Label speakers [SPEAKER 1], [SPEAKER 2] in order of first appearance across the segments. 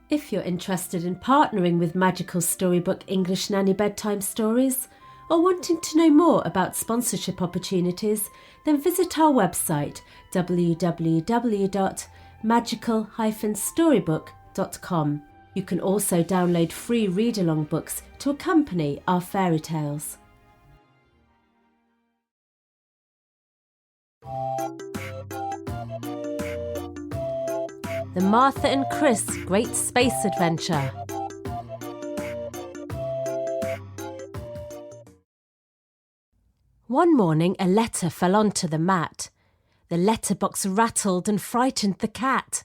[SPEAKER 1] If you're interested in partnering with Magical Storybook English Nanny Bedtime Stories or wanting to know more about sponsorship opportunities, then visit our website www.magical-storybook.com. You can also download free read-along books to accompany our fairy tales. The Martha and Chris Great Space Adventure. One morning a letter fell onto the mat. The letterbox rattled and frightened the cat.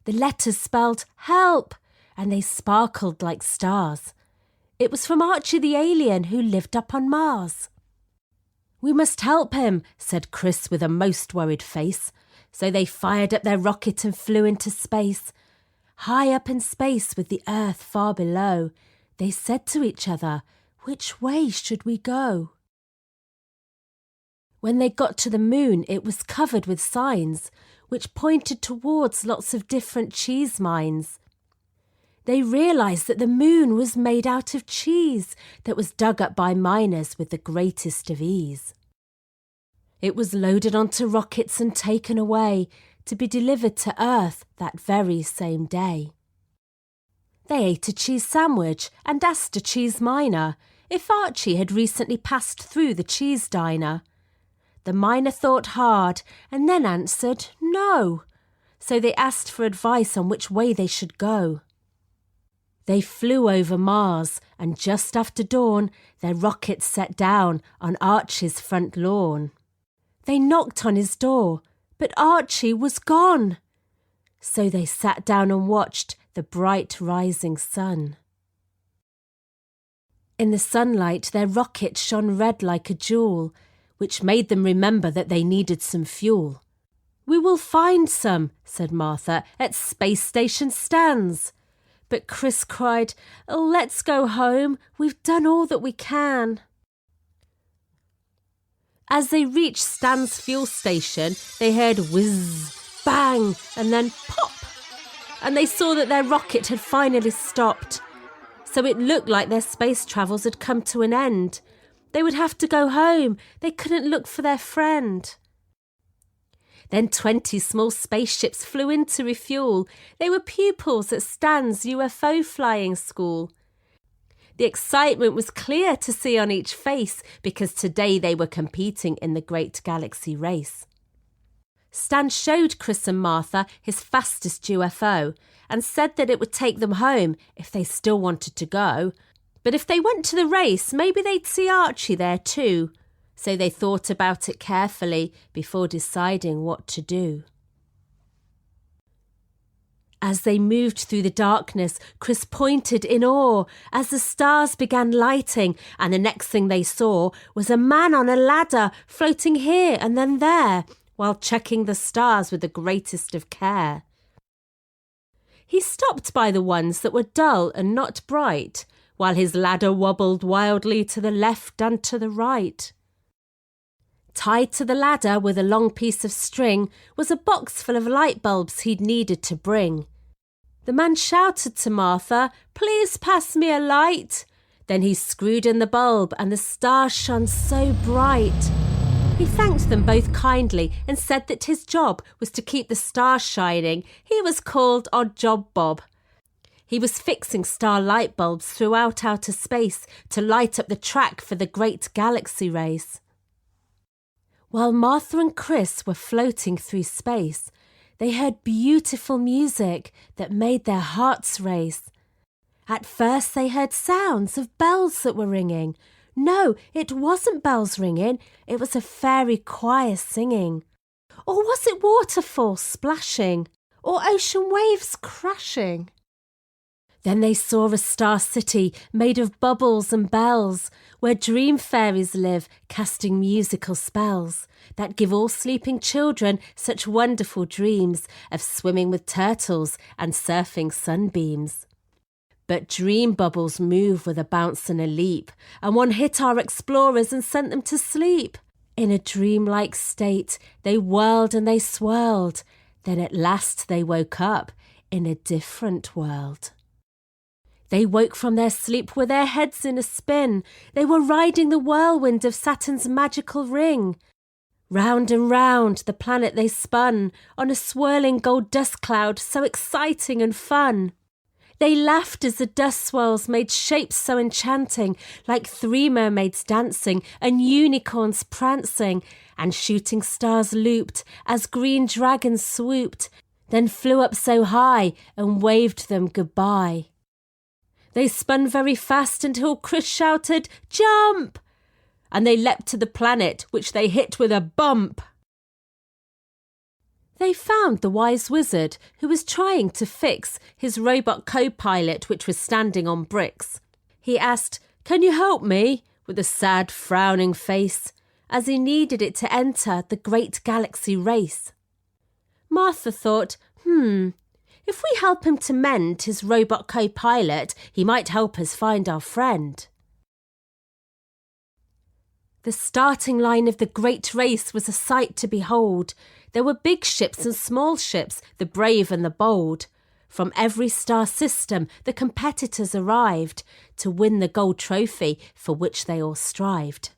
[SPEAKER 1] The letters spelled help, and they sparkled like stars. It was from Archie the Alien, who lived up on Mars. "We must help him," said Chris with a most worried face. So they fired up their rocket and flew into space. High up in space with the Earth far below, they said to each other, "Which way should we go?" When they got to the moon, it was covered with signs, which pointed towards lots of different cheese mines. They realised that the moon was made out of cheese that was dug up by miners with the greatest of ease. It was loaded onto rockets and taken away to be delivered to Earth that very same day. They ate a cheese sandwich and asked a cheese miner if Archie had recently passed through the cheese diner. The miner thought hard and then answered no, so they asked for advice on which way they should go. They flew over Mars, and just after dawn, their rocket set down on Archie's front lawn. They knocked on his door, but Archie was gone. So they sat down and watched the bright rising sun. In the sunlight, their rocket shone red like a jewel, which made them remember that they needed some fuel. "We will find some," said Martha, "at Space Station Stan's." But Chris cried, "Let's go home. We've done all that we can." As they reached Stan's fuel station, they heard whiz, bang, and then pop. And they saw that their rocket had finally stopped. So it looked like their space travels had come to an end. They would have to go home. They couldn't look for their friend. Then 20 small spaceships flew in to refuel. They were pupils at Stan's UFO flying school. The excitement was clear to see on each face because today they were competing in the Great Galaxy Race. Stan showed Chris and Martha his fastest UFO and said that it would take them home if they still wanted to go. But if they went to the race, maybe they'd see Archie there too. So they thought about it carefully before deciding what to do. As they moved through the darkness, Chris pointed in awe as the stars began lighting, and the next thing they saw was a man on a ladder floating here and then there while checking the stars with the greatest of care. He stopped by the ones that were dull and not bright, while his ladder wobbled wildly to the left and to the right. Tied to the ladder with a long piece of string was a box full of light bulbs he'd needed to bring. The man shouted to Martha, "Please pass me a light." Then he screwed in the bulb and the stars shone so bright. He thanked them both kindly and said that his job was to keep the stars shining. He was called Odd Job Bob. He was fixing star light bulbs throughout outer space to light up the track for the Great Galaxy Race. While Martha and Chris were floating through space, they heard beautiful music that made their hearts race. At first they heard sounds of bells that were ringing. No, it wasn't bells ringing, it was a fairy choir singing. Or was it waterfalls splashing? Or ocean waves crashing? Then they saw a star city made of bubbles and bells, where dream fairies live, casting musical spells that give all sleeping children such wonderful dreams of swimming with turtles and surfing sunbeams. But dream bubbles move with a bounce and a leap, and one hit our explorers and sent them to sleep. In a dreamlike state, they whirled and they swirled. Then at last they woke up in a different world. They woke from their sleep with their heads in a spin. They were riding the whirlwind of Saturn's magical ring. Round and round the planet they spun, on a swirling gold dust cloud so exciting and fun. They laughed as the dust swirls made shapes so enchanting, like 3 mermaids dancing and unicorns prancing, and shooting stars looped as green dragons swooped, then flew up so high and waved them goodbye. They spun very fast until Chris shouted, "Jump!" and they leapt to the planet, which they hit with a bump. They found the wise wizard, who was trying to fix his robot co-pilot, which was standing on bricks. He asked, "Can you help me?" with a sad, frowning face, as he needed it to enter the great galaxy race. Martha thought, if we help him to mend his robot co-pilot, he might help us find our friend. The starting line of the great race was a sight to behold. There were big ships and small ships, the brave and the bold. From every star system, the competitors arrived to win the gold trophy for which they all strived.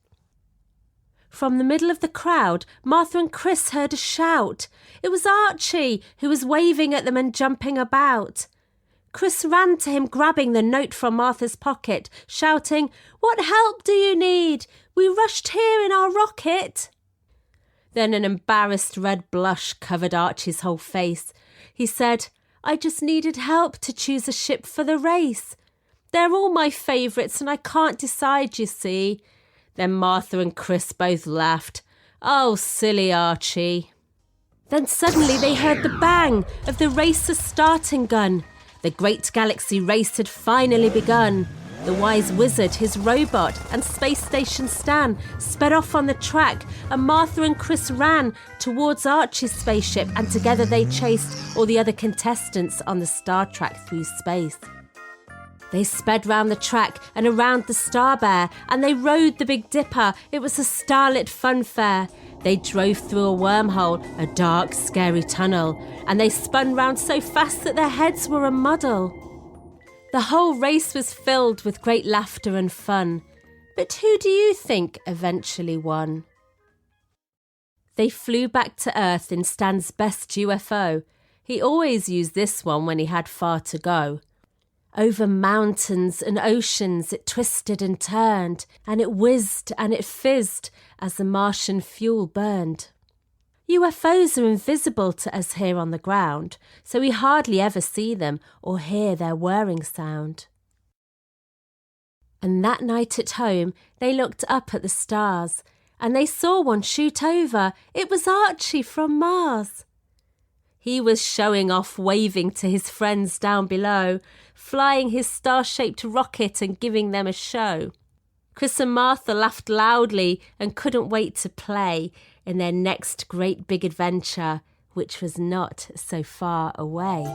[SPEAKER 1] From the middle of the crowd, Martha and Chris heard a shout. It was Archie, who was waving at them and jumping about. Chris ran to him, grabbing the note from Martha's pocket, shouting, "What help do you need? We rushed here in our rocket." Then an embarrassed red blush covered Archie's whole face. He said, "I just needed help to choose a ship for the race. They're all my favourites and I can't decide, you see." Then Martha and Chris both laughed. "Oh, silly Archie." Then suddenly they heard the bang of the racer's starting gun. The great galaxy race had finally begun. The wise wizard, his robot, and space station Stan sped off on the track, and Martha and Chris ran towards Archie's spaceship, and together they chased all the other contestants on the star track through space. They sped round the track and around the Star Bear, and they rode the Big Dipper. It was a starlit fun fair. They drove through a wormhole, a dark, scary tunnel, and they spun round so fast that their heads were a muddle. The whole race was filled with great laughter and fun. But who do you think eventually won? They flew back to Earth in Stan's best UFO. He always used this one when he had far to go. Over mountains and oceans it twisted and turned, and it whizzed and it fizzed as the Martian fuel burned. UFOs are invisible to us here on the ground, so we hardly ever see them or hear their whirring sound. And that night at home, they looked up at the stars, and they saw one shoot over. It was Archie from Mars. He was showing off, waving to his friends down below, flying his star-shaped rocket and giving them a show. Chris and Martha laughed loudly and couldn't wait to play in their next great big adventure, which was not so far away.